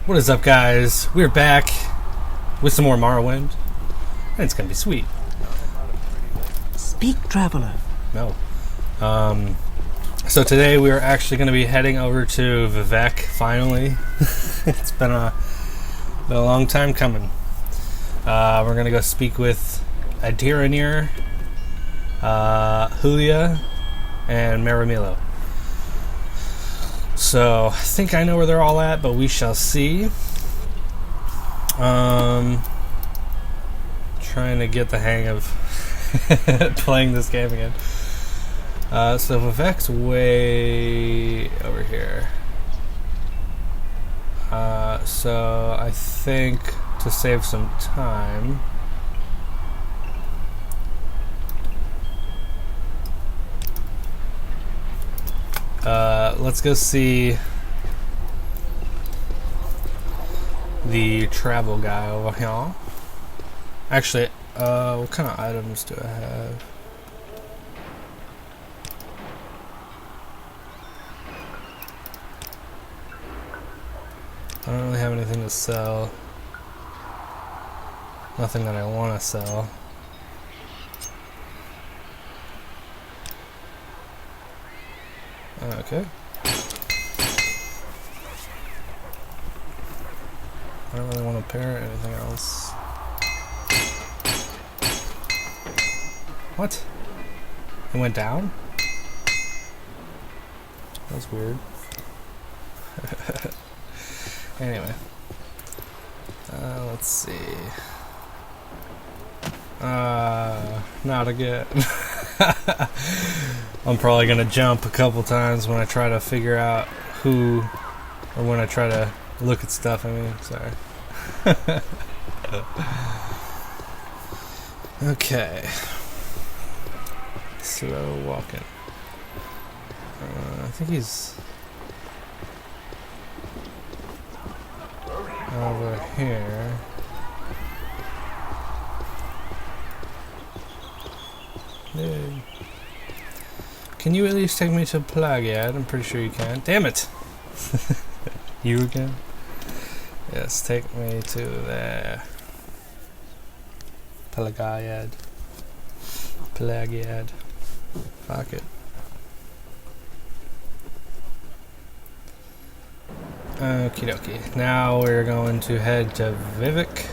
What is up, guys? We're back with some more Morrowind, and it's gonna be sweet. Speak, traveler. No. So today we are actually going to be heading over to Vivec, finally. It's been a long time coming. We're going to go speak with Adiranir, Julia, and Maramilo. So, I think I know where they're all at, but we shall see. Trying to get the hang of playing this game again. So Vivec's way over here. So I think to save some time, let's go see the travel guy over here. Actually, what kind of items do I have? I don't really have anything to sell. Nothing that I want to sell. Okay. I don't really want to pair anything else. What? It went down? That's weird. Anyway. Let's see. Not again. I'm probably gonna jump a couple times when I try to figure out who, or when I try to look at stuff, I mean, sorry. Okay. Slow walking. I think he's over here. Dude. Can you at least take me to Plagiad? I'm pretty sure you can. Damn it! You again? Yes, take me to there. Plagiad. Plagiad. Fuck it. Okie dokie. Now we're going to head to Vivec.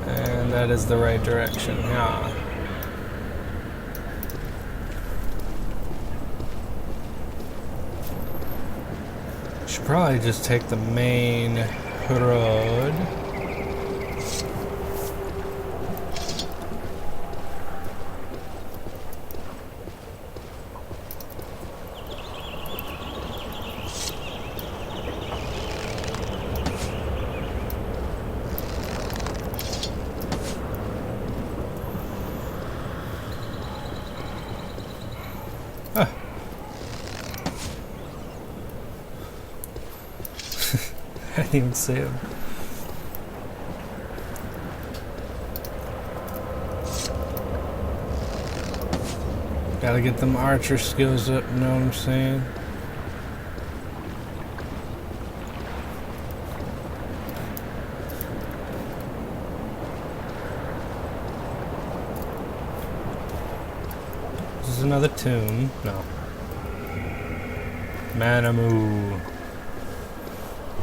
And that is the right direction, yeah. Should probably just take the main road. I didn't even see him. Gotta get them archer skills up, you know what I'm saying? This is another tomb. No. Manamu.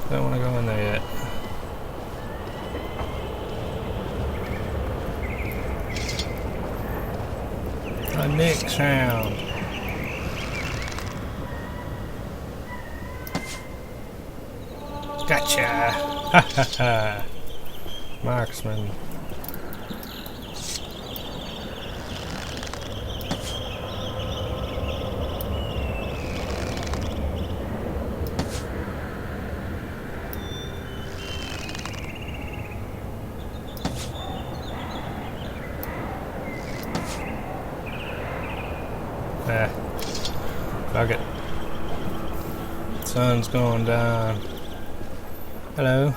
Don't want to go in there yet. A nick sound. Gotcha! Ha ha ha! Marksman. Fuck it. Sun's going down. Hello.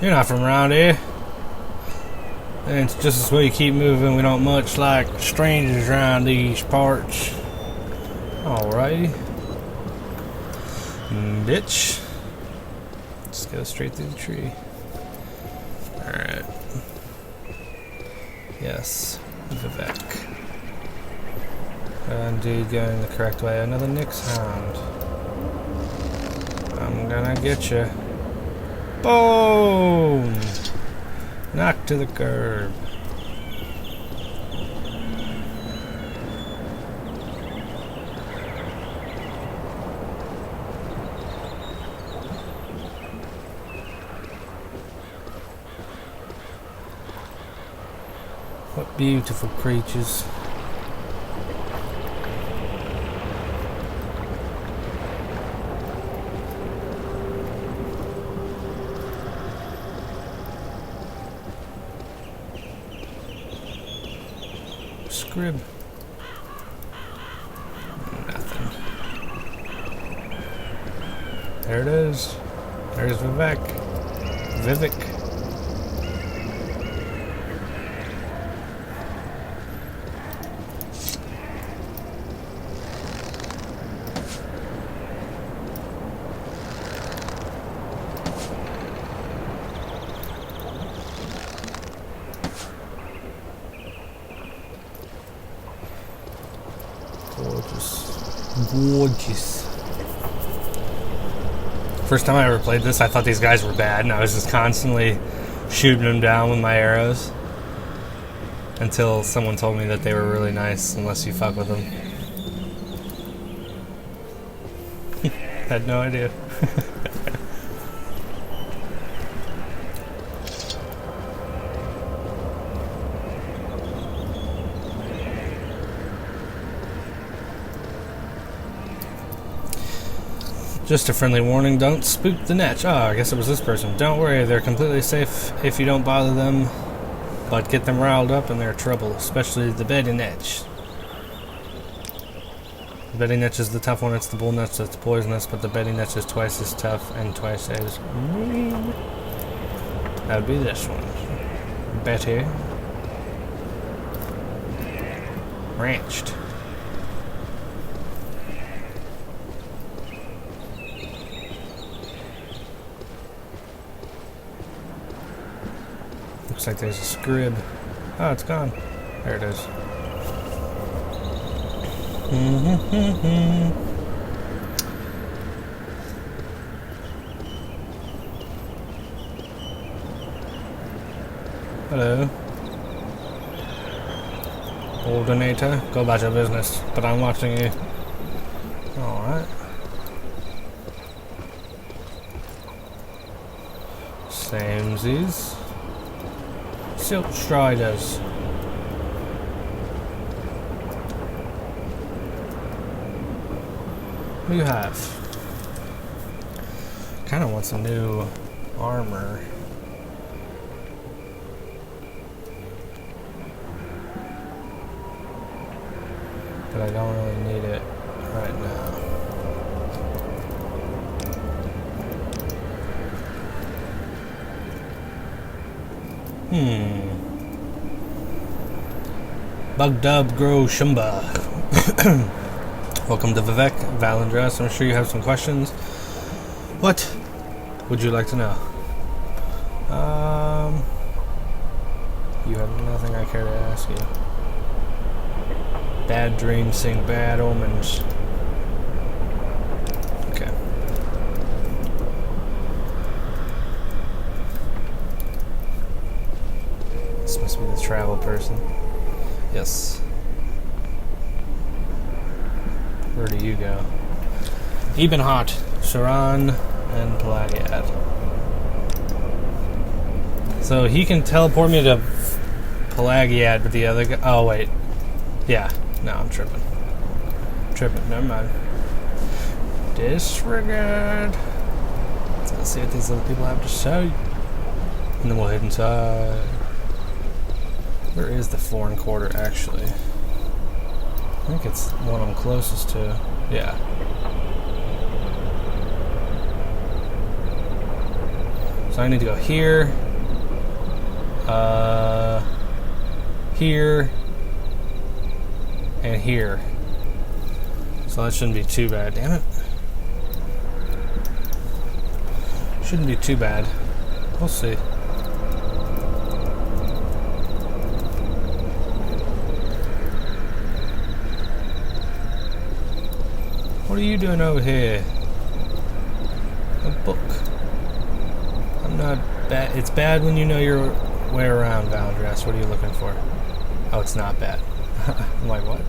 You're not from around here. And it's just as well you keep moving. We don't much like strangers around these parts. Alrighty. Bitch. Just go straight through the tree. Alright. Yes. Vivec. Indeed, going the correct way. Another Nyx Hound. I'm gonna get you. Boom! Knocked to the curb. What beautiful creatures. Scrib. Nothing. There it is. There's Vivec. Vivec. Gorgeous. First time I ever played this, I thought these guys were bad, and I was just constantly shooting them down with my arrows until someone told me that they were really nice unless you fuck with them. Had no idea. Just a friendly warning, don't spook the netch. Oh, I guess it was this person. Don't worry, they're completely safe if you don't bother them, but get them riled up and they're trouble, especially the betty netch. The betty netch is the tough one, it's the bull netch that's poisonous, but the betty netch is twice as tough and twice as mean. That would be this one. Betty. Ranched. Looks like there's a scrib. Oh, it's gone. There it is. Hello. Ordinator, go about your business, but I'm watching you. Alright. Samesies. Silk Striders. What do you have? Kinda want some new armor. But I don't really need it right now. Bug Dub Grow Shumba. Welcome to Vivec, Valendress. I'm sure you have some questions. What would you like to know? You have nothing I care to ask you. Bad dreams sing bad omens. Okay. This must be the travel person. Yes. Where do you go? Ebenhot, Saran, and Pelagiad. So he can teleport me to Pelagiad, but the other guy... Oh, wait. Yeah. No, I'm tripping. Never mind. Disregard. Let's see what these other people have to say. And then we'll head inside. Where is the foreign quarter, actually? I think it's one I'm closest to. Yeah. So I need to go here. Here. And here. So that shouldn't be too bad. Damn it. Shouldn't be too bad. We'll see. What are you doing over here? A book. I'm not bad. It's bad when you know your way around, Valandress. What are you looking for? Oh, it's not bad. I'm like, what?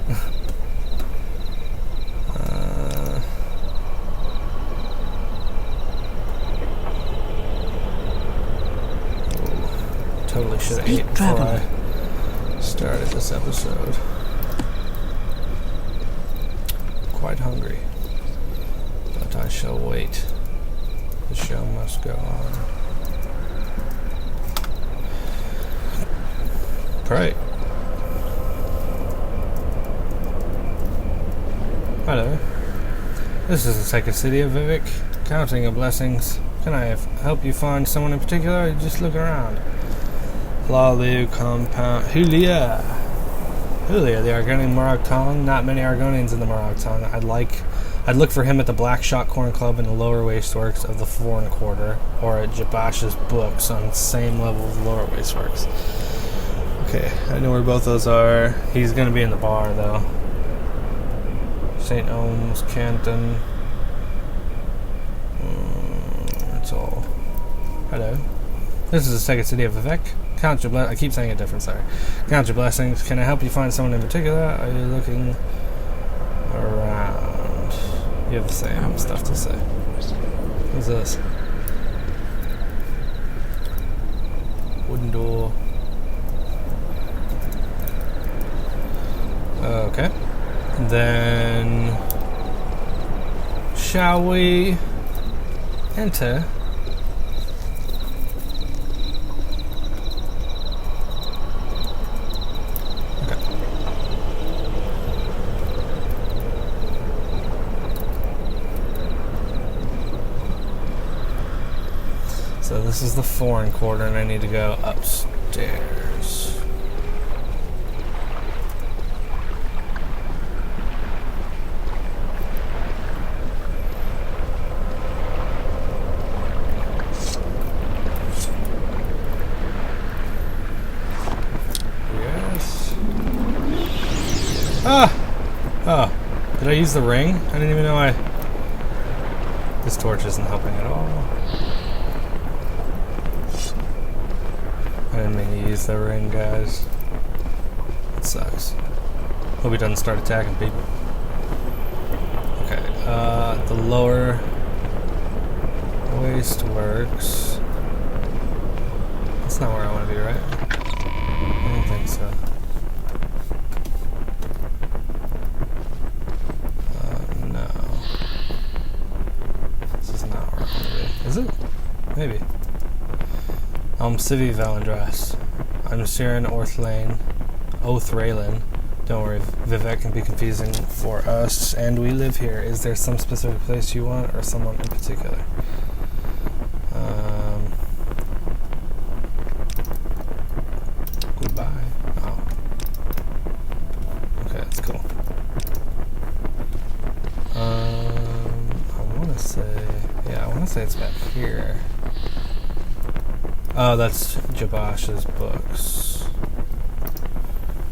Totally should have ate before I started this episode. Quite hungry, but I shall wait. The show must go on. Pray. Hello. This is the sacred city of Vivec. Counting your blessings. Can I help you find someone in particular? Or just look around. Lalu compound. Julia, the Argonian Morag Tong. Not many Argonians in the Morag Tong. I'd look for him at the Black Shot Corn Club in the lower wasteworks of the Foreign Quarter, or at Jabash's books on the same level of the lower wasteworks. Okay, I know where both those are. He's gonna be in the bar though. St. Ohms, Canton. That's all. Hello. This is the sacred city of Vivec. Count your blessings. I keep saying it different, sorry. Count your blessings. Can I help you find someone in particular? Are you looking around? You have the same stuff to say. What's this? Wooden door. Okay. Then shall we enter? So this is the Foreign Quarter, and I need to go upstairs. Yes. Ah! Oh. Did I use the ring? I didn't even know This torch isn't helping at all. I didn't mean to use the ring, guys. It sucks. Hope he doesn't start attacking people. Okay, the lower waste works. That's not where I want to be, right? I don't think so. No. This is not where I want to be. Is it? Maybe. Civi Valandras. I'm Siren Othraylin. Don't worry, Vivec can be confusing for us, and we live here. Is there some specific place you want, or someone in particular? Goodbye. Oh. Okay, that's cool. I want to say it's back here. Oh, that's Jabash's books.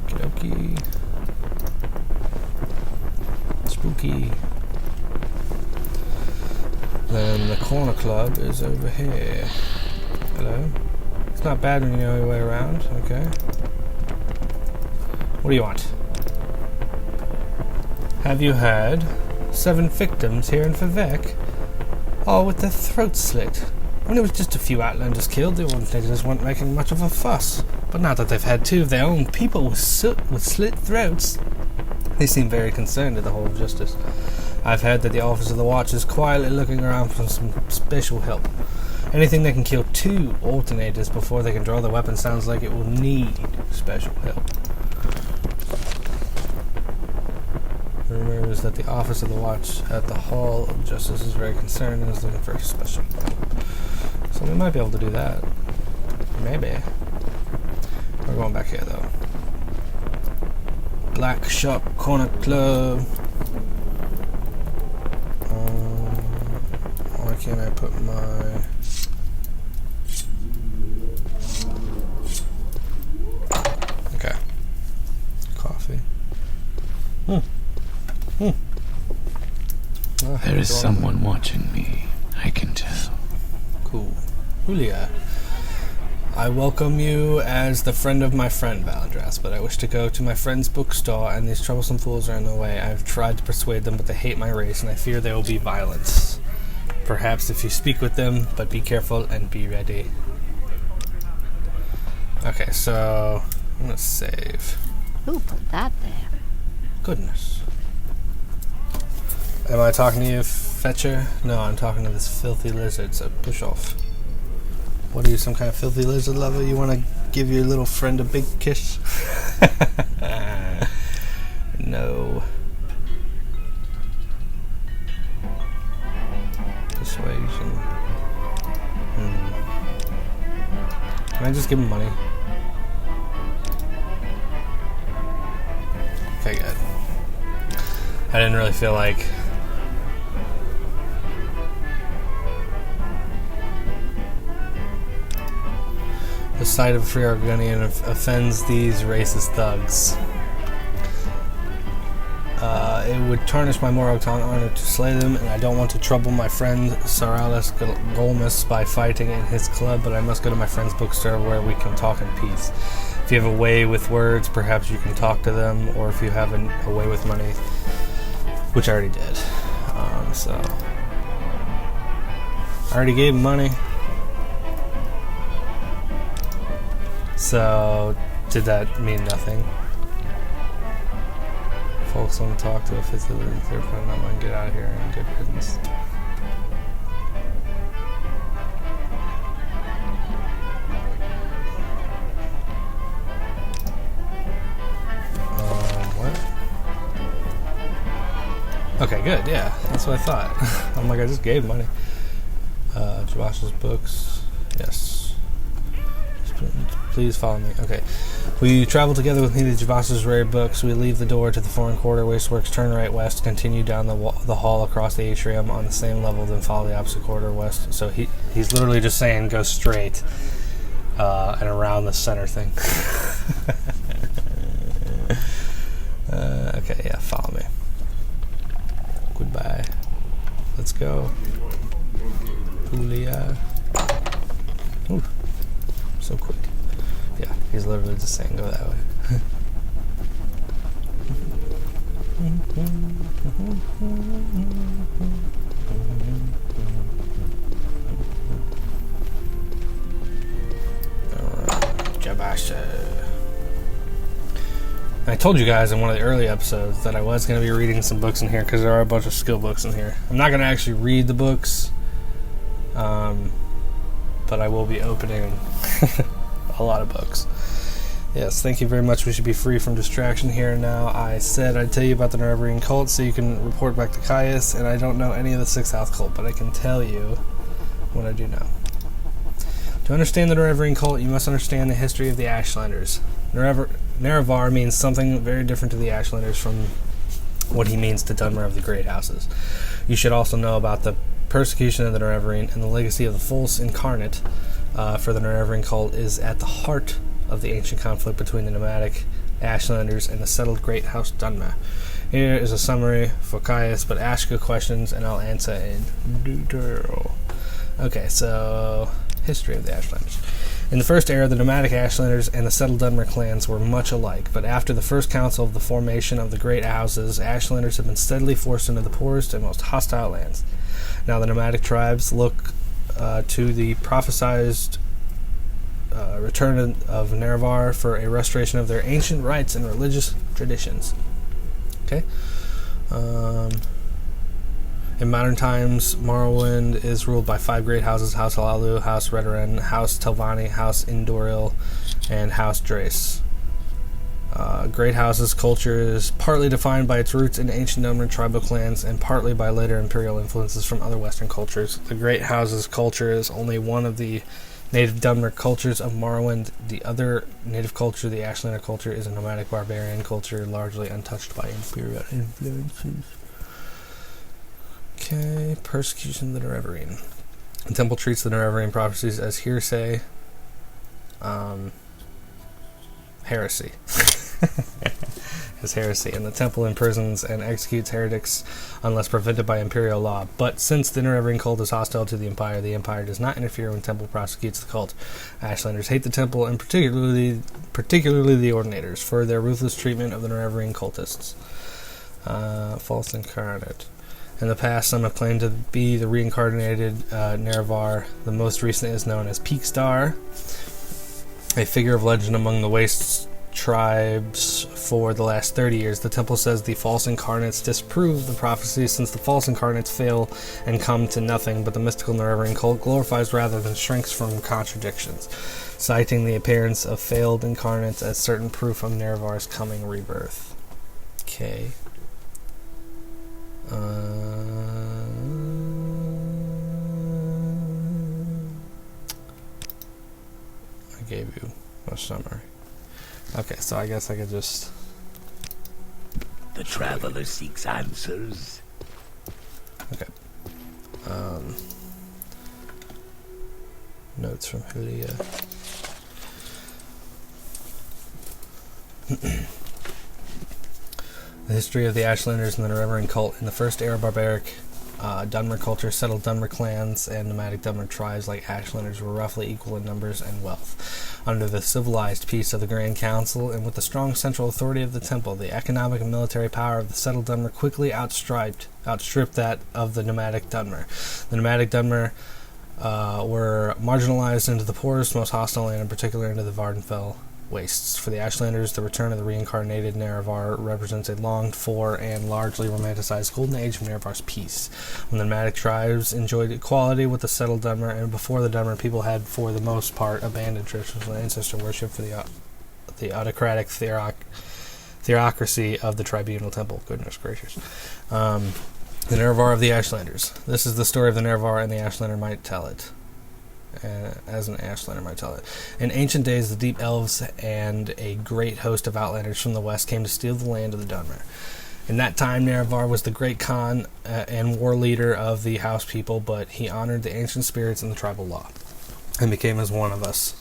Okie dokie. Spooky. Then the corner club is over here. Hello. It's not bad when you know your way around. Okay. What do you want? Have you heard? 7 victims here in Vivec, all with their throats slit. When it was just a few outlanders killed, the ordinators weren't making much of a fuss. But now that they've had 2 of their own people with slit throats, they seem very concerned at the whole justice. I've heard that the office of the watch is quietly looking around for some special help. Anything that can kill 2 alternators before they can draw their weapon sounds like it will need special help. The rumor is that the office of the watch at the Hall of Justice is very concerned and is looking for special help. So we might be able to do that. Maybe. We're going back here though. Black Shop Corner Club. I can't I put my... Okay. Coffee. Oh, There is someone watching me, I can tell. Cool. Julia. I welcome you as the friend of my friend, Valandras, but I wish to go to my friend's bookstore, and these troublesome fools are in the way. I have tried to persuade them, but they hate my race, and I fear there will be violence. Perhaps if you speak with them, but be careful and be ready. Okay, so I'm gonna save. Who put that there? Goodness. Am I talking to you, Fetcher? No, I'm talking to this filthy lizard, so push off. What are you, some kind of filthy lizard lover? You want to give your little friend a big kiss? No. Persuasion. Can I just give him money? Okay, good. I didn't really feel like... The sight of a free Argonian offends these racist thugs. It would tarnish my moral honor to slay them, and I don't want to trouble my friend Saralis Golmus by fighting in his club, but I must go to my friend's bookstore where we can talk in peace. If you have a way with words, perhaps you can talk to them, or if you have a way with money, which I already did. So I already gave him money. So, did that mean nothing? Folks want to talk to a physically third friend. I'm gonna get out of here and good business. What? Okay, good, yeah. That's what I thought. I'm like, I just gave money. Josh's books. Yes. Please follow me. Okay. We travel together with neither Javas's rare books. We leave the door to the foreign quarter, wasteworks, turn right west, continue down the hall across the atrium on the same level, then follow the opposite quarter west. So he's literally just saying go straight and around the center thing. Okay, yeah, follow me. Goodbye. Let's go. Julia. Ooh. So quick. Yeah, he's literally just saying go that way. Alright, Jabasha. I told you guys in one of the early episodes that I was going to be reading some books in here because there are a bunch of skill books in here. I'm not going to actually read the books, but I will be opening a lot of books. Yes, thank you very much. We should be free from distraction here now. I said I'd tell you about the Nereverian cult so you can report back to Caius, and I don't know any of the Sixth House cult, but I can tell you what I do know. To understand the Nereverian cult, you must understand the history of the Ashlanders. Nerevar means something very different to the Ashlanders from what he means to Dunmer of the Great Houses. You should also know about the persecution of the Nereverian and the legacy of the false incarnate for the Nereverian cult is at the heart of the ancient conflict between the nomadic Ashlanders and the settled Great House Dunmer. Here is a summary for Caius, but ask your questions and I'll answer in detail. Okay, so history of the Ashlanders. In the first era, the nomadic Ashlanders and the settled Dunmer clans were much alike, but after the first council of the formation of the Great Houses, Ashlanders have been steadily forced into the poorest and most hostile lands. Now the nomadic tribes look to the prophesized return of Nerevar for a restoration of their ancient rites and religious traditions. Okay. In modern times, Morrowind is ruled by 5 great houses: House Alalu, House Redoran, House Telvanni, House Indoril, and House Drace. Great House's culture is partly defined by its roots in ancient Dunmer tribal clans and partly by later imperial influences from other Western cultures. The Great House's culture is only one of the native Dunmer cultures of Morrowind. The other native culture, the Ashlander culture, is a nomadic barbarian culture largely untouched by imperial influences. Okay, persecution of the Nerevarine. The temple treats the Nerevarine prophecies as hearsay, heresy. As heresy, and the temple imprisons and executes heretics unless prevented by imperial law. But since the Nerevarine cult is hostile to the Empire does not interfere when temple prosecutes the cult. Ashlanders hate the temple, and particularly the Ordinators, for their ruthless treatment of the Nerevarine cultists. False incarnate. In the past, some have claimed to be the reincarnated Nerevar. The most recent is known as Peak Star, a figure of legend among the Wastes tribes for the last 30 years. The temple says the false incarnates disprove the prophecy since the false incarnates fail and come to nothing, but the mystical Nerevarine cult glorifies rather than shrinks from contradictions, citing the appearance of failed incarnates as certain proof of Nerevar's coming rebirth. Okay. I gave you a summary. Okay, so I guess I could just... The traveler seeks answers. Okay. Notes from Hylia. The history of the Ashlanders and the Nerevarine cult. In the first era, barbaric Dunmer culture settled Dunmer clans and nomadic Dunmer tribes like Ashlanders were roughly equal in numbers and wealth. Under the civilized peace of the Grand Council and with the strong central authority of the temple, the economic and military power of the settled Dunmer quickly outstripped that of the nomadic Dunmer. The nomadic Dunmer were marginalized into the poorest, most hostile land, in particular into the Vardenfell wastes. For the Ashlanders, the return of the reincarnated Nerevar represents a longed-for and largely romanticized golden age of Nerevar's peace, when the nomadic tribes enjoyed equality with the settled Dunmer, and before the Dunmer people had, for the most part, abandoned traditional ancestor worship for the autocratic theocracy of the tribunal temple. Goodness gracious. The Nerevar of the Ashlanders. This is the story of the Nerevar, and the Ashlander might tell it. As an Ashlander might tell it. In ancient days, the deep elves and a great host of outlanders from the west came to steal the land of the Dunmer. In that time, Nerevar was the great Khan and war leader of the house people, but he honored the ancient spirits and the tribal law, and became as one of us.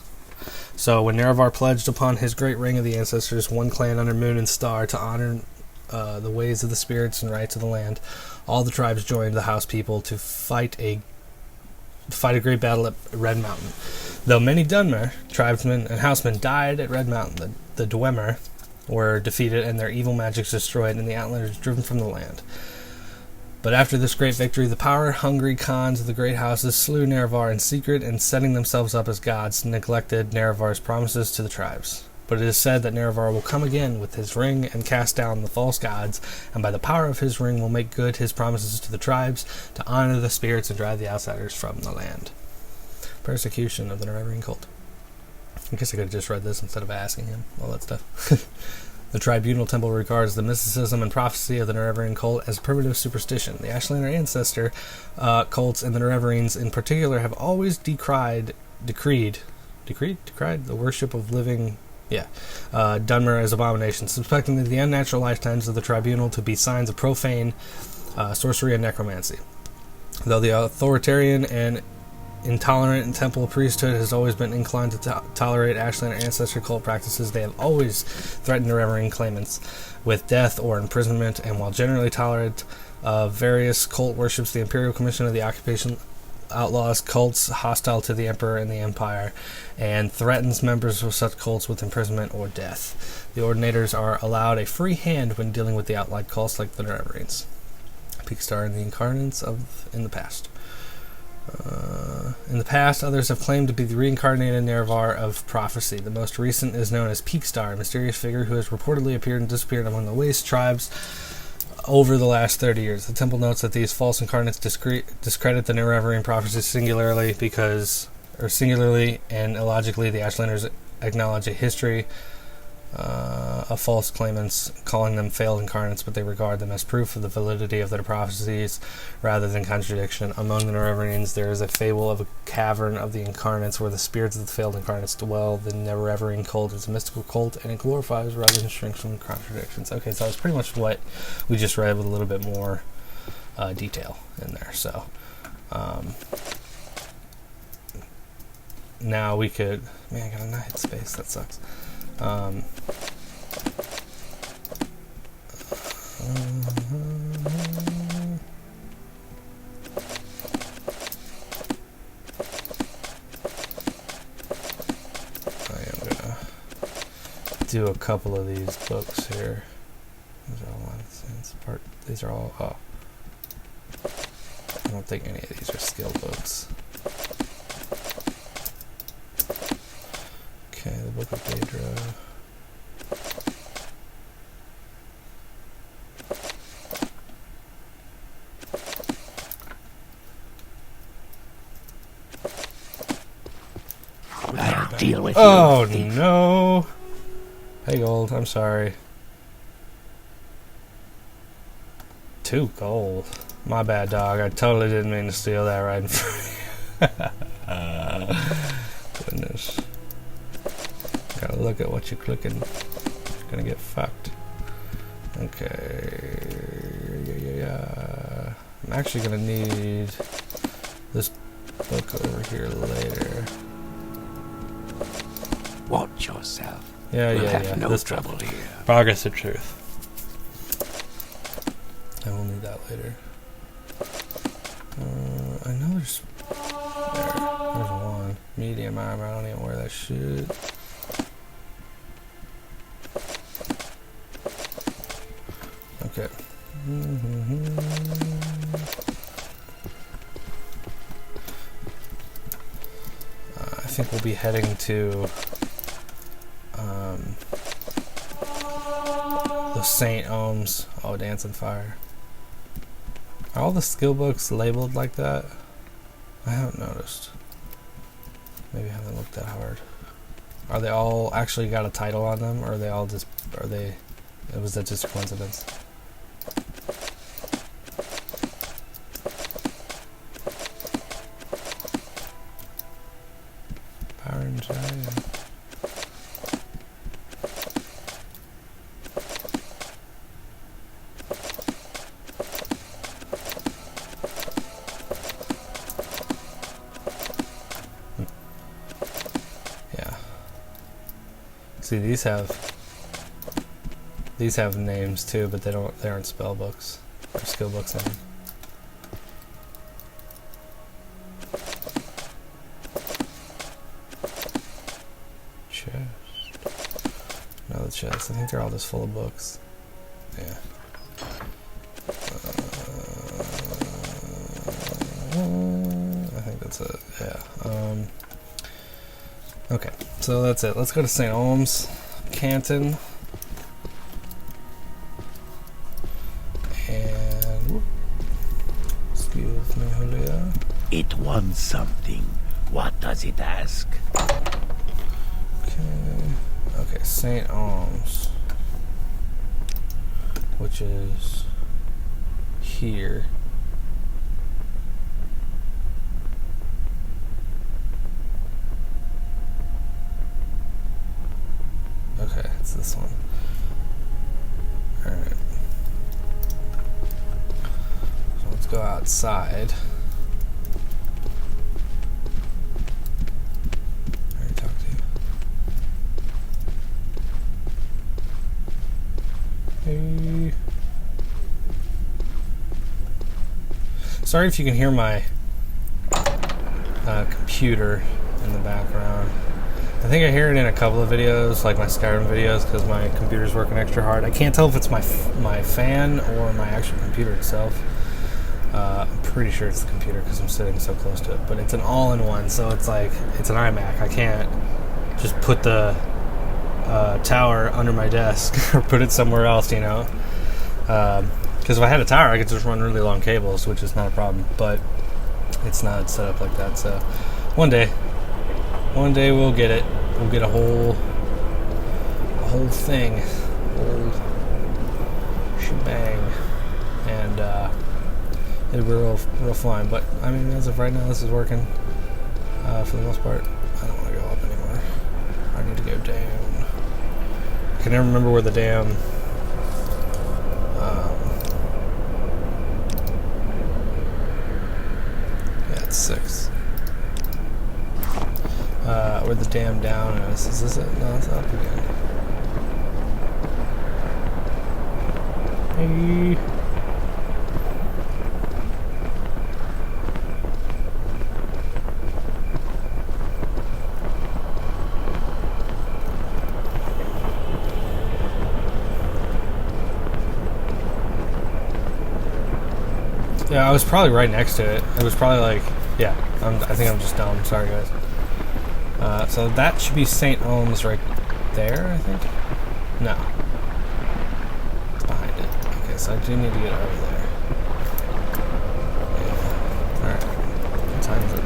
So when Nerevar pledged upon his great ring of the ancestors, one clan under moon and star, to honor the ways of the spirits and rights of the land, all the tribes joined the house people to fight a great battle at Red Mountain. Though many Dunmer tribesmen and housemen died at Red Mountain, the Dwemer were defeated and their evil magics destroyed, and the Outlanders driven from the land. But after this great victory, the power-hungry Khans of the great houses slew Nerevar in secret, and setting themselves up as gods, neglected Nerevar's promises to the tribes. But it is said that Nerevar will come again with his ring and cast down the false gods, and by the power of his ring will make good his promises to the tribes, to honor the spirits and drive the outsiders from the land. Persecution of the Nerevarine cult. I guess I could have just read this instead of asking him all that stuff. The tribunal temple regards the mysticism and prophecy of the Nerevarine cult as primitive superstition. The Ashlander ancestor cults and the Nerevarines in particular have always decreed the worship of living Dunmer as abominations, suspecting that the unnatural lifetimes of the tribunal to be signs of profane sorcery and necromancy. Though the authoritarian and intolerant temple priesthood has always been inclined to tolerate Ashlander ancestor cult practices, they have always threatened Nerevarine claimants with death or imprisonment, and while generally tolerant of various cult worships, the Imperial Commission of the Occupation outlaws cults hostile to the Emperor and the Empire, and threatens members of such cults with imprisonment or death. The Ordinators are allowed a free hand when dealing with the outlawed cults like the Nerevarines. Peak Star and the Incarnates in the past. In the past, others have claimed to be the reincarnated Nerevar of prophecy. The most recent is known as Peak Star, a mysterious figure who has reportedly appeared and disappeared among the Waste tribes over the last 30 years. The temple notes that these false incarnates discredit the Nerevarine prophecies singularly and illogically. The Ashlanders acknowledge a history of false claimants, calling them failed incarnates, but they regard them as proof of the validity of their prophecies rather than contradiction. Among the Nerevarines, there is a fable of a cavern of the incarnates where the spirits of the failed incarnates dwell. The Nerevarine cult is a mystical cult, and it glorifies rather than shrinks from contradictions. Okay, so that's pretty much what we just read with a little bit more detail in there. So now we could, man, I got a hit space, that sucks. Do a couple of these books here. These are all part. These are all. Oh, I don't think any of these are skill books. Okay, the Book of Daedra. I'll deal with Oh you, thief. no! Hey, gold. I'm sorry. 2 gold. My bad, dog. I totally didn't mean to steal that right in front of you. Goodness. Gotta look at what you're clicking. You're gonna get fucked. Okay. Yeah. I'm actually gonna need this book over here later. Watch yourself. Yeah, We'll yeah, have yeah. no This trouble book. here. Progress of Truth. I will need that later. I know there's one. Medium armor, I don't even wear that shit. Okay. I think we'll be heading to the St. Ohms. Oh, Dancing Fire. Are all the skill books labeled like that? I haven't noticed. Maybe I haven't looked that hard. Are they all actually got a title on them, or are they all just, was that just a coincidence? Power and Giant. See, these have names too, but they aren't spell books or skill books. I mean. Chest. No, the chest. I think they're all just full of books. Yeah. I think that's it. Yeah. Okay, so that's it. Let's go to St. Ohms, Canton. And, whoop. Excuse me, Julia. It wants something. What does it ask? Okay, St. Ohms, which is here. Okay, it's this one. Alright. So let's go outside. I already talked to you. Hey. Sorry if you can hear my computer in the background. I think I hear it in a couple of videos, like my Skyrim videos, because my computer's working extra hard. I can't tell if it's my fan or my actual computer itself. I'm pretty sure it's the computer because I'm sitting so close to it. But it's an all-in-one, so it's like, it's an iMac. I can't just put the tower under my desk or put it somewhere else, you know. Because if I had a tower, I could just run really long cables, which is not a problem. But it's not set up like that, so one day we'll get it. We'll get a whole thing, whole shebang, and it'll be real fun. But I mean, as of right now, this is working for the most part. I don't want to go up anymore. I need to go down. I can never remember where the damn That's 6. Where the dam down is. Is this it? No, it's up again. Hey. Yeah, I was probably right next to it. It was probably like, yeah, I think I'm just dumb. Sorry, guys. So that should be St. Ohms right there, I think? No. It's behind it. Okay, so I do need to get over there. Yeah. Alright. What time is it?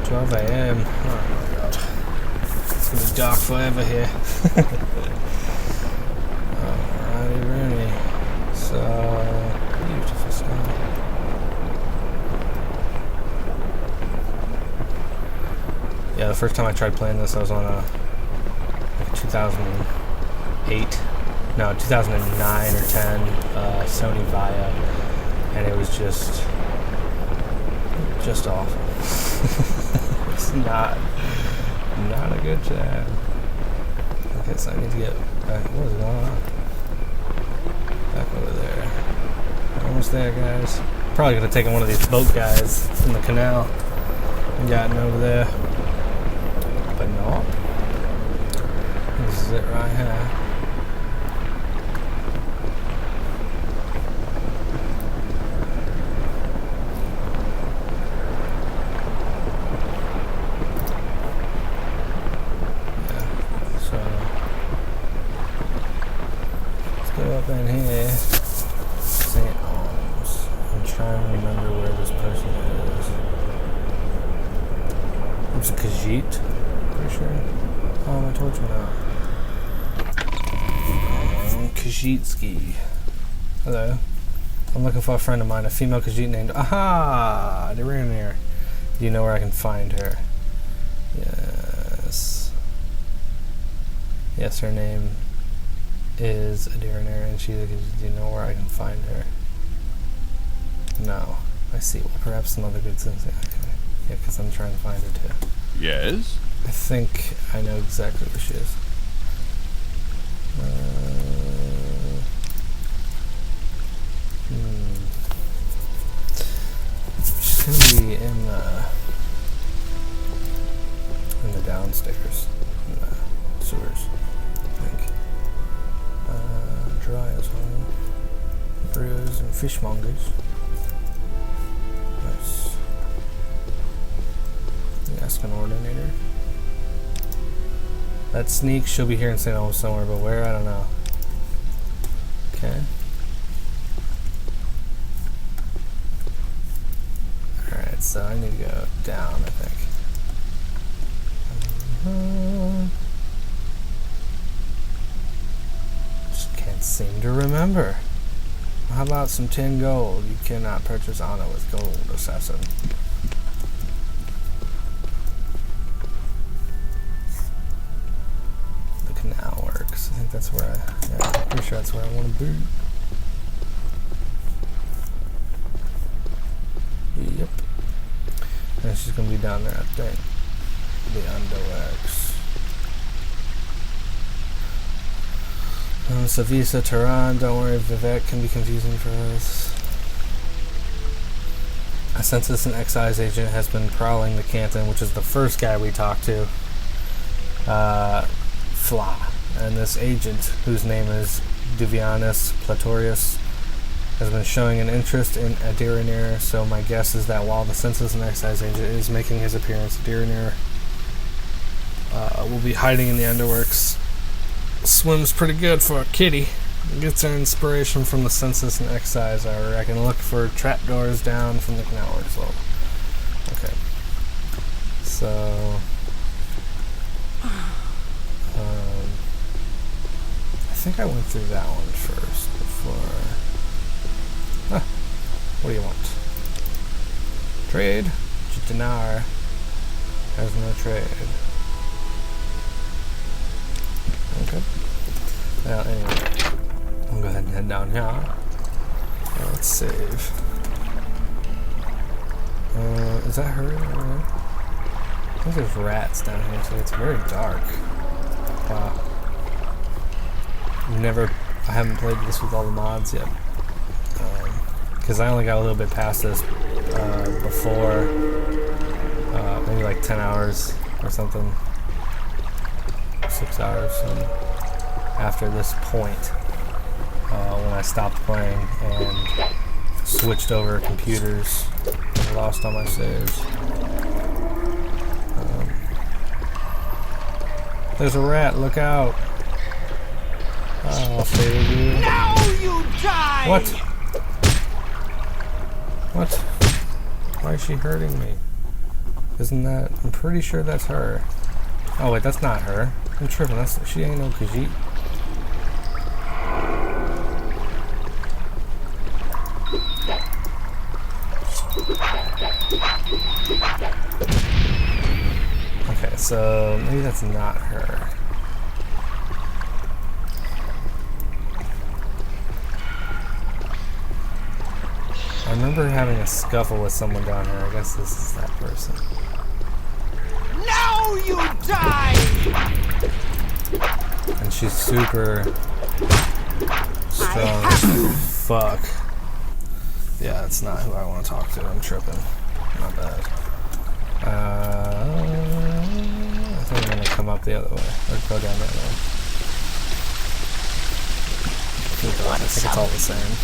12 a.m. Oh my god. It's gonna be dark forever here. Alrighty, Rooney. So... beautiful sky. Yeah, the first time I tried playing this, I was on a 2008, no, 2009 or 10 Sony Via, and it was just awful. It's not a good jam. Okay, so I need to get back. What is going on? Back over there. Almost there, guys. Probably could have taken one of these boat guys from the canal and gotten over there. But no. This is it right here. Yeah, so let's go up in here. St. Ohms. I'm trying to remember where this person is. It's Khajiit. Pretty sure. Oh, my torch went out. Khajiitski. Hello. I'm looking for a friend of mine, a female Khajiit named Aha! They're in here. Do you know where I can find her? Yes. Yes, her name is Adiranair, and she. Do you know where I can find her? No. I see. Well, perhaps some other good sense. Okay. Yeah, because I'm trying to find her too. Yes? I think I know exactly where she is. She's gonna be in the downstairs, in the sewers, I think. Dry as home. Brewers and fishmongers. Nice. Ask an ordinator. That sneak, she'll be here in St. Ohms somewhere, but where? I don't know. Okay. Alright, so I need to go down, I think. Just can't seem to remember. How about some 10 gold? You cannot purchase honor with gold, assassin. Canal works. I think that's where I'm pretty sure that's where I want to be. Yep. And she's gonna be down there, I think. The underworks. Savisa, Tehran, don't worry, Vivec can be confusing for us. A census and excise agent has been prowling the canton, which is the first guy we talked to. Fla, and this agent, whose name is Duvianus Platorius, has been showing an interest in Adiranair, so my guess is that while the census and excise agent is making his appearance, Adiranair will be hiding in the underworks. Swims pretty good for a kitty. Gets her inspiration from the census and excise, I reckon. Look for trapdoors down from the canal works level. Okay. So... I think I went through that one first before. What do you want? Trade? Jitanar has no trade. Okay. Well, anyway, I'll go ahead and head down here. Let's save. Is that her? I think there's rats down here, so it's very dark. Wow. I haven't played this with all the mods yet. Because I only got a little bit past this before, maybe like 10 hours or something. 6 hours. And after this point, when I stopped playing and switched over computers and lost all my saves. There's a rat, look out! I'll stay with you. Now you die! What? What? Why is she hurting me? Isn't that... I'm pretty sure that's her. Oh wait, that's not her. I'm tripping, she ain't no Khajiit. Okay, so maybe that's not her. I remember having a scuffle with someone down here. I guess this is that person. Now you die! And she's super strong as fuck. Yeah, that's not who I want to talk to. I'm tripping. Not bad. I think I'm gonna come up the other way, or go down that way. I think it's all the same.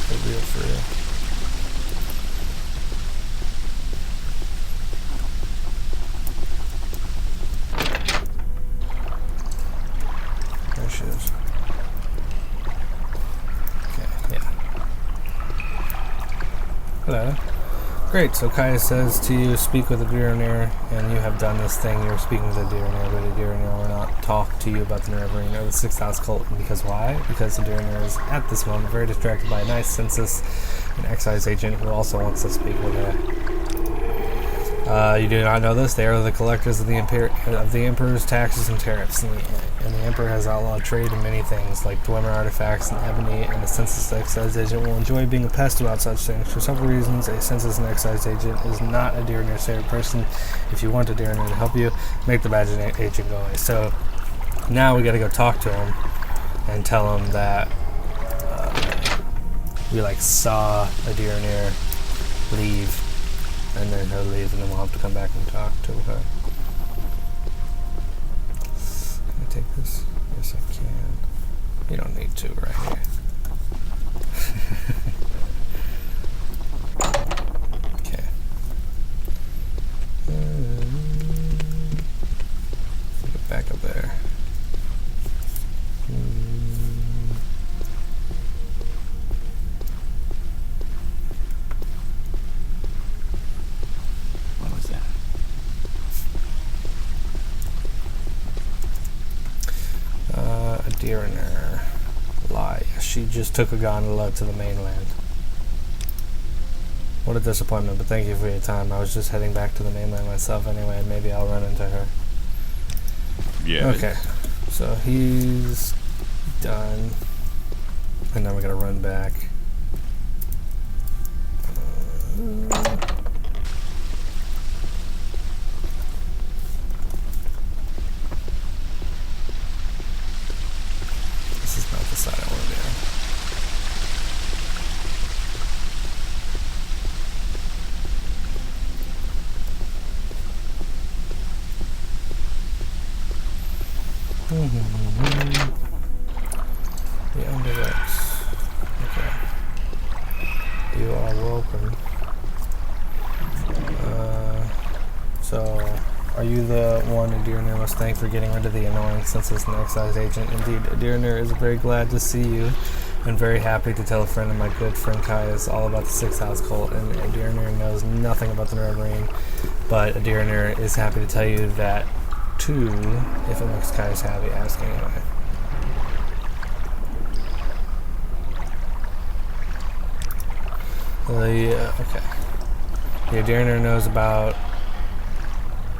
For real, for real. There she is. Okay, yeah. Hello. Great, so Caius says to you, speak with the Duerner, and you have done this thing. You're speaking with the Duerner, but the Duerner will not talk to you about the Nevergreen or the Sixth House cult. And because why? Because the Duerner is, at this moment, very distracted by a nice census, an excise agent who also wants to speak with her. You do not know this. They are the collectors of the Emperor's taxes and tariffs, and the Emperor has outlawed trade in many things, like Dwemer artifacts and ebony, and the census excise agent will enjoy being a pest about such things. For several reasons, a census and excise agent is not a Duerner's favorite person. If you want a Duerner to help you, make the badge agent go away. So now we gotta go talk to him and tell him that we saw a Duerner leave, and then he'll leave, and then we'll have to come back and talk to her. Can I take this? Yes, I can. You don't need to right here. Okay. Get back up there. What was that? A Duerner. Lie. She just took a gondola to the mainland. What a disappointment, but thank you for your time. I was just heading back to the mainland myself anyway, and maybe I'll run into her. Yeah. Okay, so he's done. And now we gotta run back. This is not the side I want to be on. The underworks. Okay. You are welcome. So, are you the one Adirnir must thank for getting rid of the annoying census and excise agent? Indeed, Adirnir is very glad to see you and very happy to tell a friend of my good friend Caius all about the Sixth House cult. And Adirnir knows nothing about the Nevergreen, but Adirnir is happy to tell you that too, if it makes Caius happy. Ask anyway. Okay. The Adirnir knows about,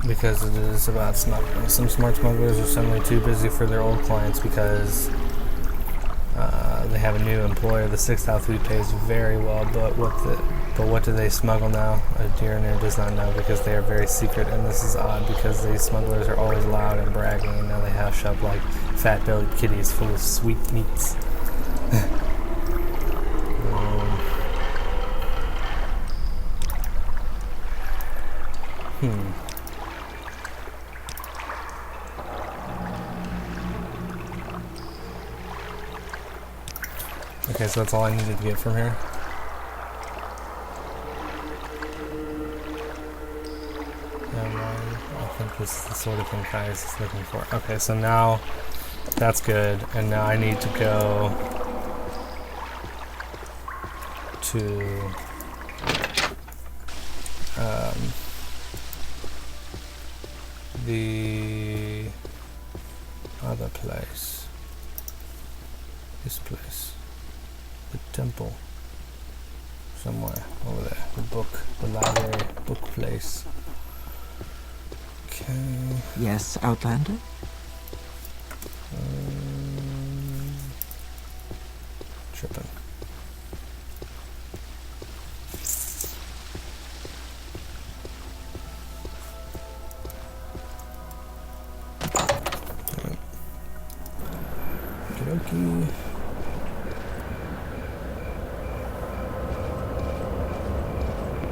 because it is about smuggling. Some smart smugglers are suddenly too busy for their old clients because they have a new employer, the Sixth House, who pays very well, but But what do they smuggle now? A Deerner does not know because they are very secret, and this is odd because these smugglers are always loud and bragging, and now they have shoved like fat-bellied kitties full of sweet meats. Okay, so that's all I needed to get from here. I think this is the sort of thing Caius is looking for. Okay, so now that's good, and now I need to go to the other place. This place. The temple. Somewhere over there. The book. The library. Book place. Okay. Yes, Outlander? Tripping. Okey-dokey.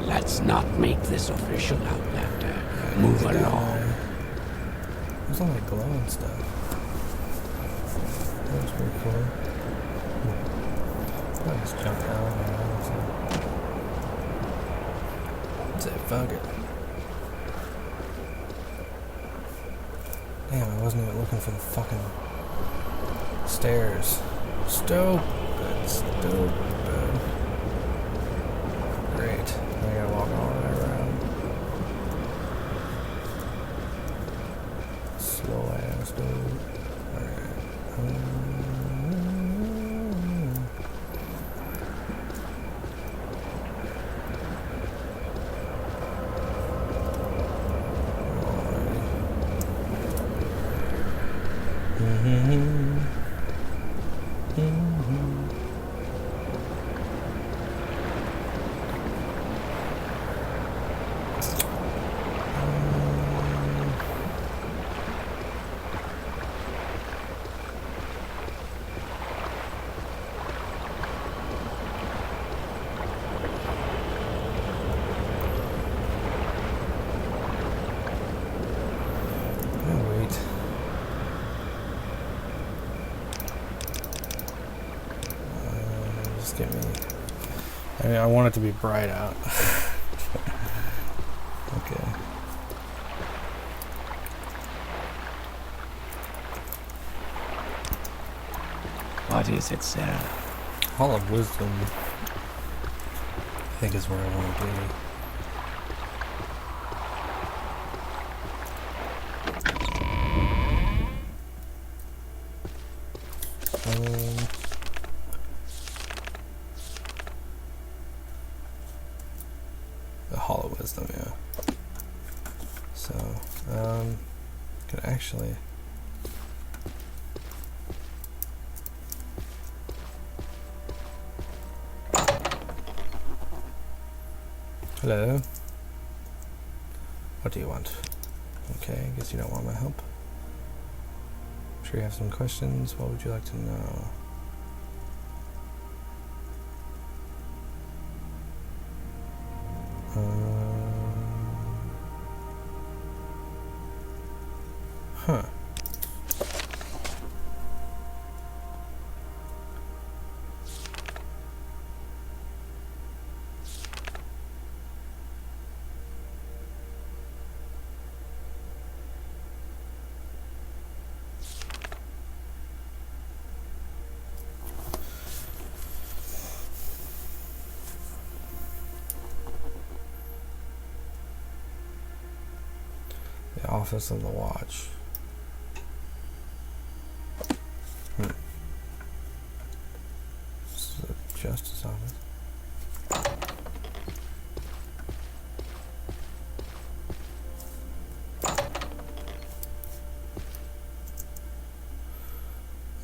Let's not make this official, Outlander. Move along. There's all like glowing stuff. That's pretty cool. I'll just jump down and say fuck it. Damn, I wasn't even looking for the fucking stairs. Stupid. Great. I gotta walk all the way around. Slow ass dude. Alright. Get me. I mean, I want it to be bright out. Okay. What is it, Sarah? Hall of Wisdom, I think, is where I want to be. The Hall of Wisdom, yeah. So, could actually. Hello. What do you want? Okay, I guess you don't want my help. I'm sure you have some questions. What would you like to know? Huh. The Office of the Watch. This is the Justice Office.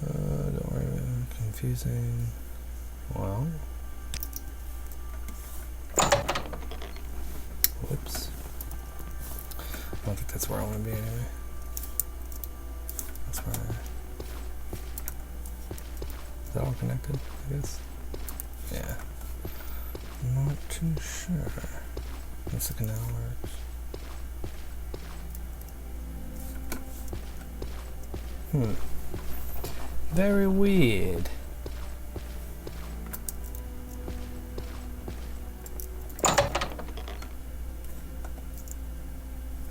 Don't worry about it. Confusing. Well. that's where I want to be anyway. That's where. Is that all connected? I guess. Yeah. I'm not too sure. Once the canal works. Very weird.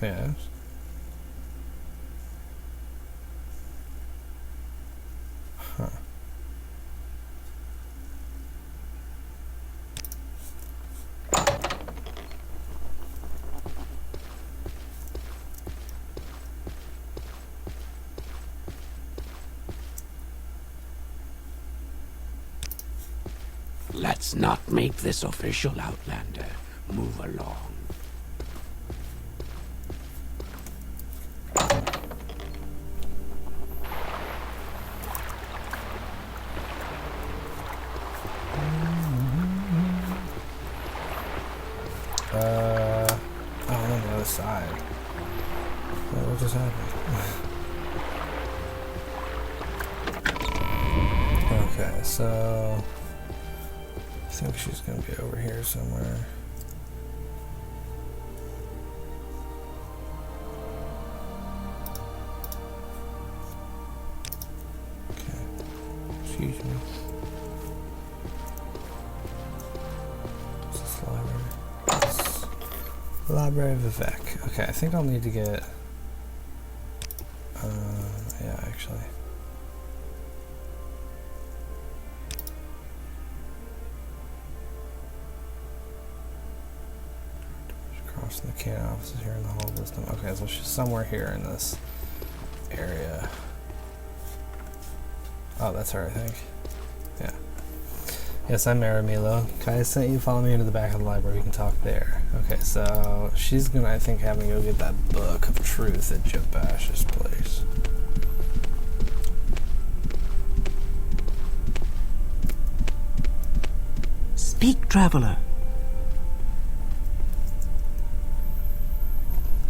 Yes. Huh. Let's not make this official, Outlander. Move along. Oh, I'm on the other side. What just happened? Okay, so I think she's gonna be over here somewhere. Okay, excuse me. What's this library? Library of Vivec. Okay, I think I'll need to get. Yeah, actually. Crossing the canon offices here in the Hall of Wisdom. Okay, so she's somewhere here in this area. Oh, that's her, I think. Yeah. Yes, I'm Maramilo. Caius sent you. Follow me into the back of the library. We can talk there. Okay, so she's gonna, I think, have me go get that book of truth at Jabash's place. Speak, traveler.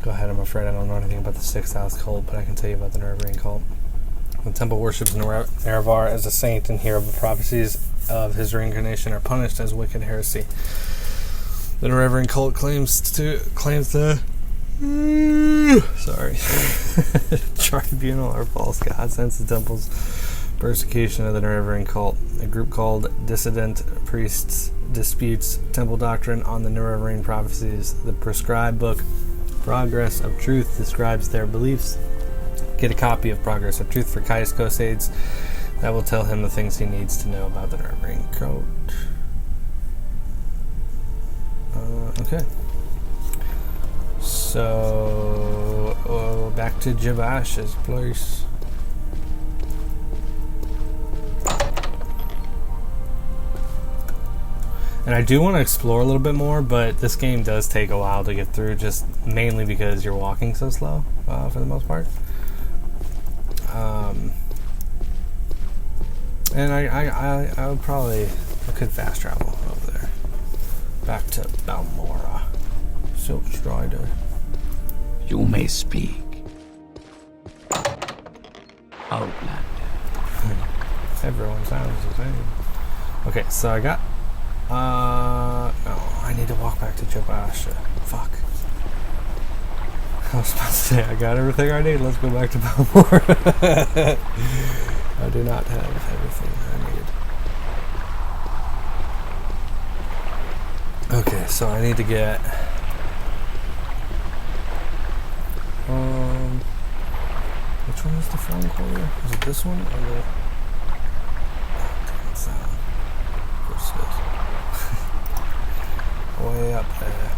Go ahead, I'm afraid I don't know anything about the Sixth House cult, but I can tell you about the Nerve cult. The temple worships Nerevar as a saint, and here the prophecies of his reincarnation are punished as wicked heresy. The Nerve cult claims the tribunal or false god since the temple's persecution of the Nerve cult. A group called Dissident Priests disputes temple doctrine on the Nerve prophecies. The prescribed book Progress of Truth describes their beliefs. Get a copy of Progress of Truth for Caius Kosades. That will tell him the things he needs to know about the Nerve cult. Okay. So, back to Jabash's place. And I do want to explore a little bit more, but this game does take a while to get through, just mainly because you're walking so slow, for the most part. And I would probably, I could fast travel over there. Back to Balmora. Silk Strider. You may speak. Outlander. Everyone sounds the same. Okay, so I got no, I need to walk back to Jabash. Fuck. I was about to say, I got everything I need. Let's go back to Balmora. I do not have everything I need. Okay, so I need to get which one is the phone quarter? Is it this one or the damn sound? Of course it is. Way up there.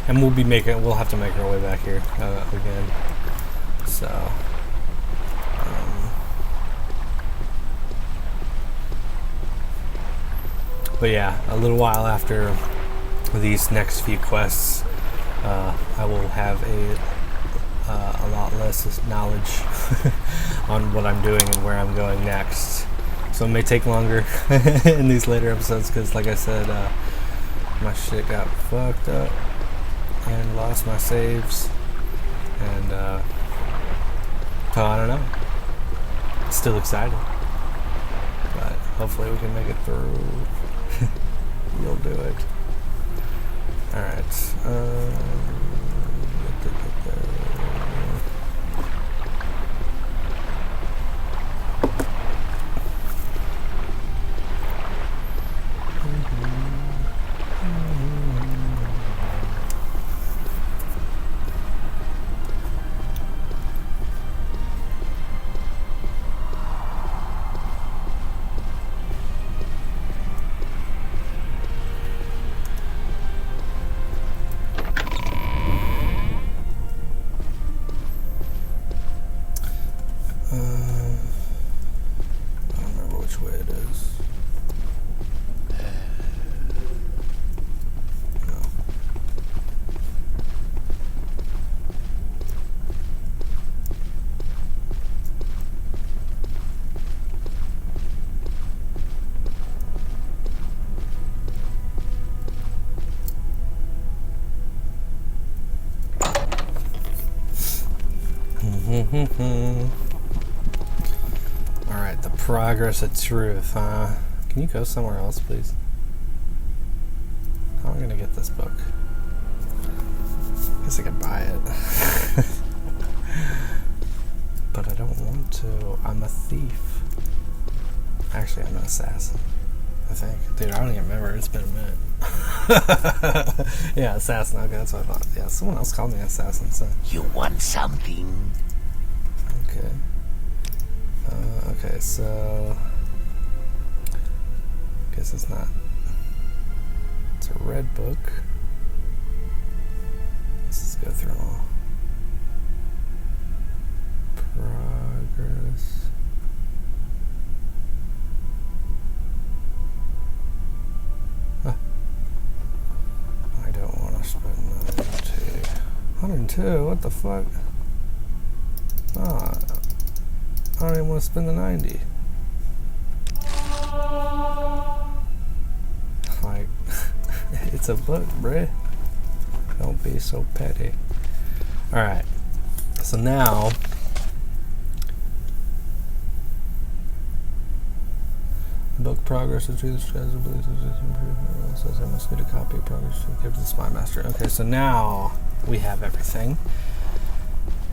And we'll have to make our way back here again. So, but yeah, a little while after these next few quests, I will have a lot less knowledge on what I'm doing and where I'm going next. So it may take longer in these later episodes because, like I said, my shit got fucked up and lost my saves, and so I don't know. Still excited, but hopefully we can make it through. You'll do it. All right. I don't remember which way it is. No. Alright, the progress of truth, huh? Can you go somewhere else, please? How am I gonna get this book? Guess I could buy it. But I don't want to. I'm a thief. Actually, I'm an assassin, I think. Dude, I don't even remember. It's been a minute. Yeah, assassin. Okay, that's what I thought. Yeah, someone else called me assassin, so. You want something? Okay. Okay, so guess it's not. It's a red book. Let's just go through them all. Progress. Huh. I don't want to spend 102. 102? What the fuck? Ah. I don't even want to spend the 90. Like, it's a book, bruh. Don't be so petty. Alright. So now, book progress of truth strategy says I must get a copy of progress to give to the spy master. Okay, so now we have everything.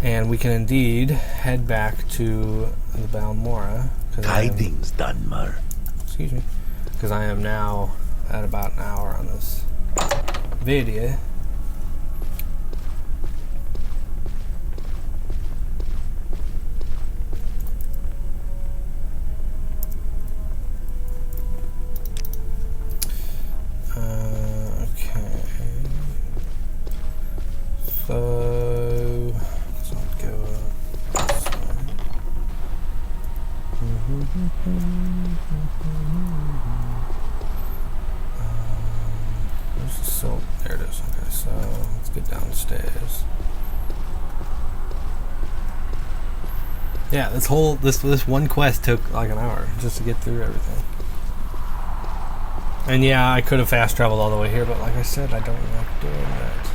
And we can indeed head back to the Balmora. Tidings, Dunmer. Excuse me. Because I am now at about an hour on this video. Okay. So there's the soap. There it is. Okay, so let's get downstairs. Yeah, this one quest took like an hour just to get through everything. And yeah, I could have fast traveled all the way here, but like I said, I don't like doing that.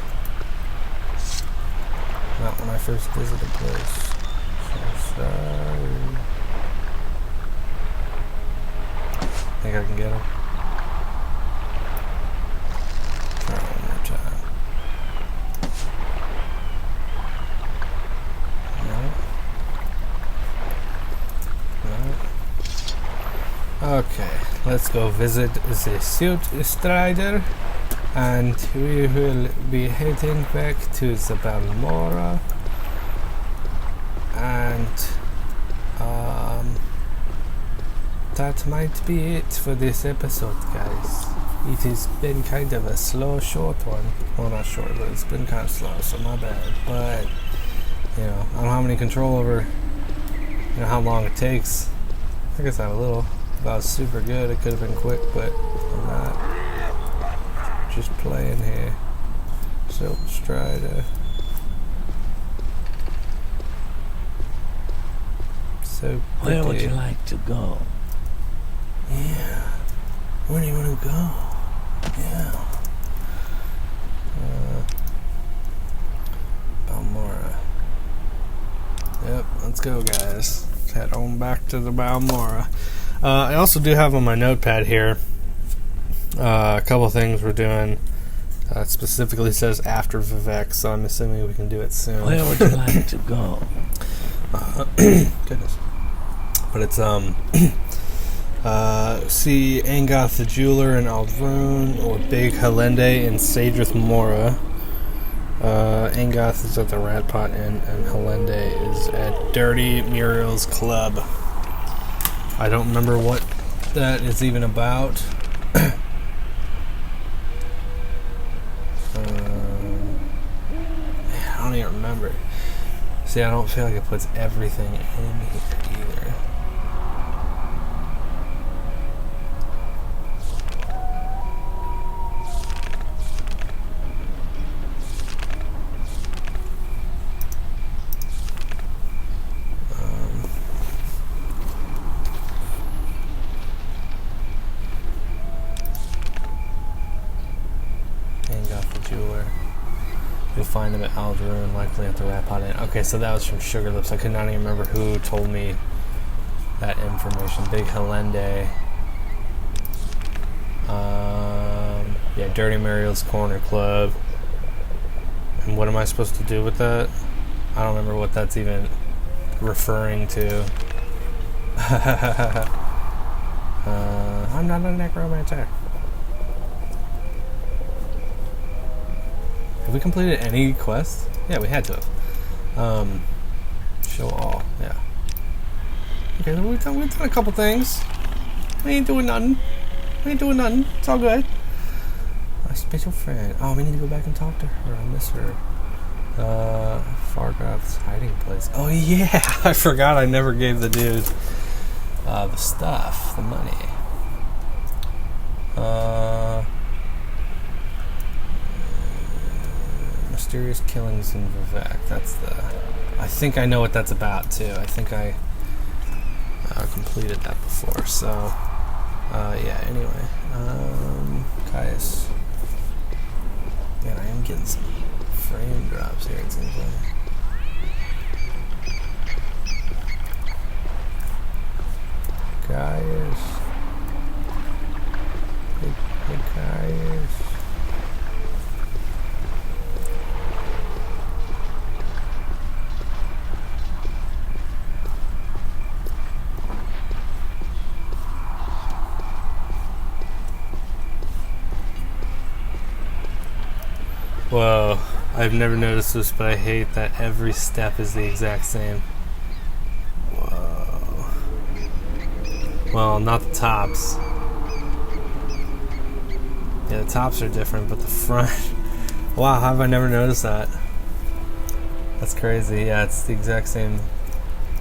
Not when I first visited the place. So sorry. Think I can get him? Try one more time. No. Okay, let's go visit the suit strider, and we will be heading back to the Balmora, and that might be it for this episode, guys. It has been kind of a slow, short one. Well, not short, but it's been kind of slow, so my bad. But, you know, I don't have any control over, you know, how long it takes. I guess I have a little. If I was super good, it could have been quick, but I'm not. Just playing here. Silk Strider. So pretty. Where would you like to go? Yeah. Where do you want to go? Yeah. let's go, guys. Let's head on back to the Balmora. I also do have on my notepad here a couple things we're doing. It specifically says after Vivec, so I'm assuming we can do it soon. Where would you like to go? Goodness. But it's, see Angoth the Jeweler in Aldrune, or Big Helende in Sadrith Mora. Angoth is at the Rat Pot Inn, and Helende is at Dirty Muriel's Club. I don't remember what that is even about. I don't even remember. See, I don't feel like it puts everything in here either. You'll find them at Aldrune, likely at the Rat Pot Inn. Okay, so that was from Sugar Lips. I could not even remember who told me that information. Big Helende. Yeah, Dirty Muriel's Corner Club. And what am I supposed to do with that? I don't remember what that's even referring to. I'm not a necromancer. Have we completed any quests? Yeah, we had to have. Show all, yeah. Okay, so we've done a couple things. We ain't doing nothing. It's all good. My special friend. Oh, we need to go back and talk to her. I miss her. Fargrath's hiding place. Oh yeah, I forgot I never gave the dude the stuff, the money. Mysterious killings in Vivec. That's the... I think I know what that's about, too. I think I completed that before, so... yeah, anyway. Caius. Man, I am getting some frame drops here, it seems like. Caius. Hey, Caius. Whoa, I've never noticed this, but I hate that every step is the exact same. Whoa. Well, not the tops. Yeah, the tops are different, but the front... Wow, how have I never noticed that? That's crazy. Yeah, it's the exact same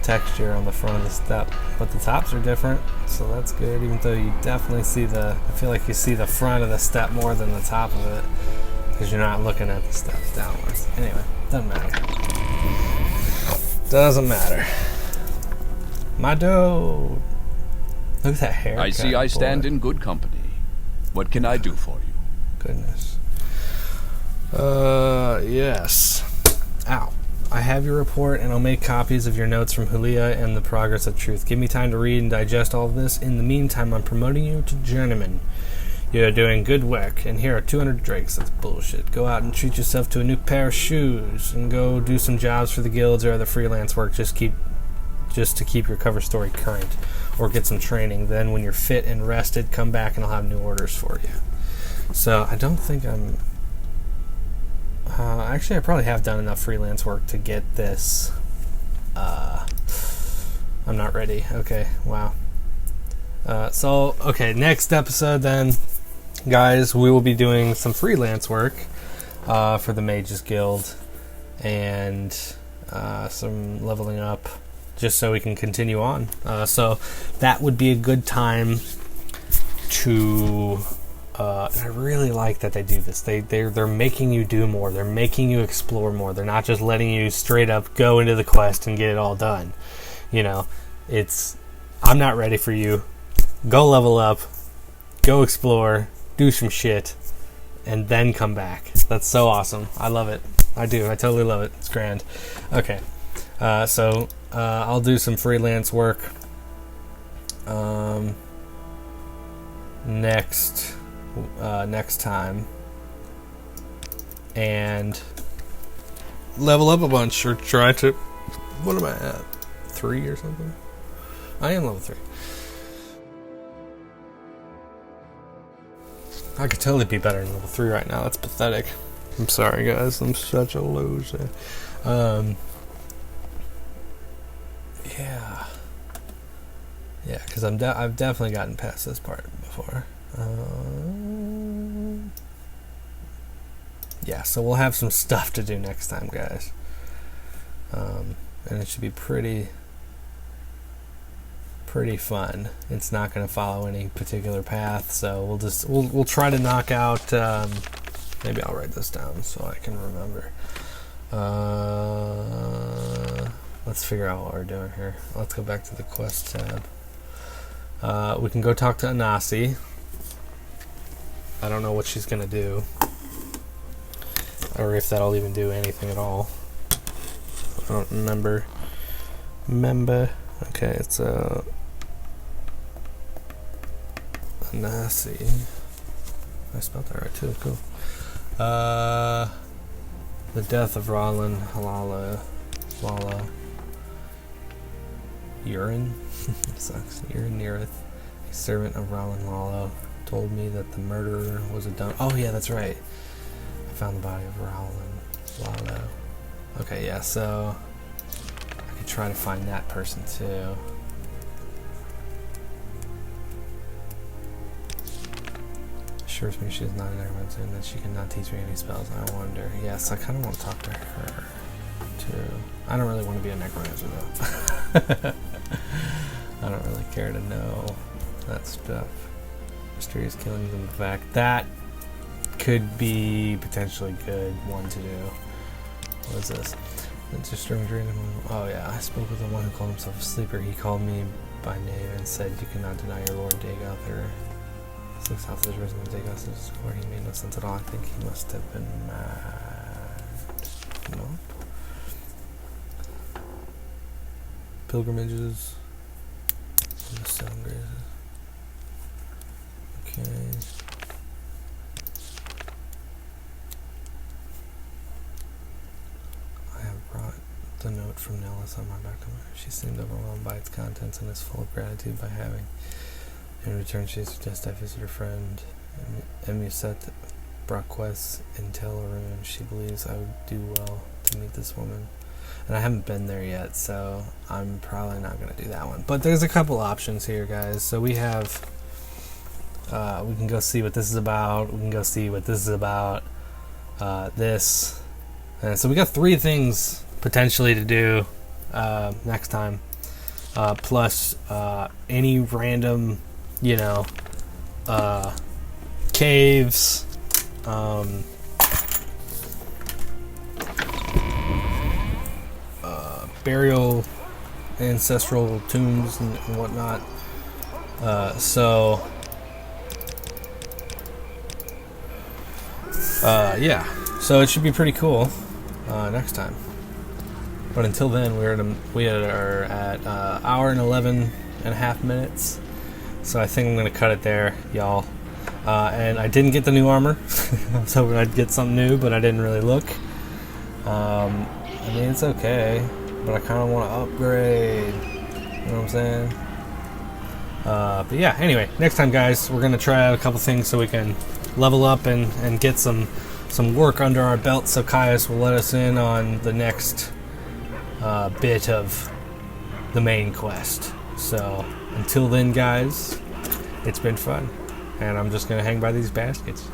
texture on the front of the step, but the tops are different, so that's good, even though you definitely see the... I feel like you see the front of the step more than the top of it. Because you're not looking at the steps downwards. Anyway, doesn't matter. My dude. Look at that haircut. I see I stand in good company. What can I do for you? Goodness. Yes. Ow. I have your report, and I'll make copies of your notes from Hulia and the Progress of Truth. Give me time to read and digest all of this. In the meantime, I'm promoting you to journeyman. You're doing good work, and here are 200 drakes. That's bullshit. Go out and treat yourself to a new pair of shoes, and go do some jobs for the guilds or other freelance work. Just to keep your cover story current, or get some training. Then, when you're fit and rested, come back, and I'll have new orders for you. So I don't think I'm. Actually, I probably have done enough freelance work to get this. I'm not ready. Okay. Wow. Okay. Next episode, then. Guys, we will be doing some freelance work for the Mages Guild and some leveling up just so we can continue on. So that would be a good time to... I really like that they do this. They're making you do more. They're making you explore more. They're not just letting you straight up go into the quest and get it all done. You know, it's... I'm not ready for you. Go level up. Go explore. Do some shit, and then come back. That's so awesome. I love it. I do. I totally love it. It's grand. Okay. So I'll do some freelance work next time, and level up a bunch, or try to. What am I at? 3 or something? I am level 3. I could totally be better than level 3 right now. That's pathetic. I'm sorry, guys. I'm such a loser. Yeah. Yeah, because I've definitely gotten past this part before. Yeah, so we'll have some stuff to do next time, guys. And it should be pretty fun. It's not going to follow any particular path, so we'll try to knock out. Maybe I'll write this down so I can remember. Let's figure out what we're doing here. Let's go back to the quest tab. We can go talk to Anasi. I don't know what she's gonna do, or if that'll even do anything at all. I don't remember. Okay, it's Anasi. I spelled that right too. Cool. The death of Roland Lala Urine. Sucks. Urine Neareth, a servant of Roland Lala, told me that the murderer was a dumb. Oh yeah, that's right. I found the body of Roland Lala. Okay, yeah. So I could try to find that person too. Assures me she is not an Everyone's and that she cannot teach me any spells. I wonder. Yes, I kind of want to talk to her too. I don't really want to be a necromancer though. I don't really care to know that stuff. Mysterious killings in Vivec. That could be potentially good one to do. What is this? It's a strange random. Oh yeah, I spoke with the one who called himself a sleeper. He called me by name and said, "You cannot deny your Lord Dagoth or 6 houses has risen to Dagoth's court." He made no sense at all. I think he must have been mad. No. Pilgrimages. The sound grazes. Okay. I have brought the note from Nellis on my back. She seemed overwhelmed by its contents and is full of gratitude by having. In return, she suggests I visit her friend, Emuset Braquez in Tellerune. She believes I would do well to meet this woman. And I haven't been there yet, so I'm probably not going to do that one. But there's a couple options here, guys. So we have, we can go see what this is about. We can go see what this is about. This. And so we got 3 things potentially to do next time. Plus any random, caves. Burial, ancestral tombs and whatnot. Yeah. So it should be pretty cool next time. But until then, we are at hour and 11 and a half minutes. So I think I'm gonna cut it there, y'all. And I didn't get the new armor. I was hoping I'd get something new, but I didn't really look. I mean, it's okay. But I kind of want to upgrade. You know what I'm saying? But yeah, anyway, next time, guys, we're going to try out a couple things so we can level up and get some work under our belt. So Caius will let us in on the next bit of the main quest. So until then, guys, it's been fun. And I'm just going to hang by these baskets.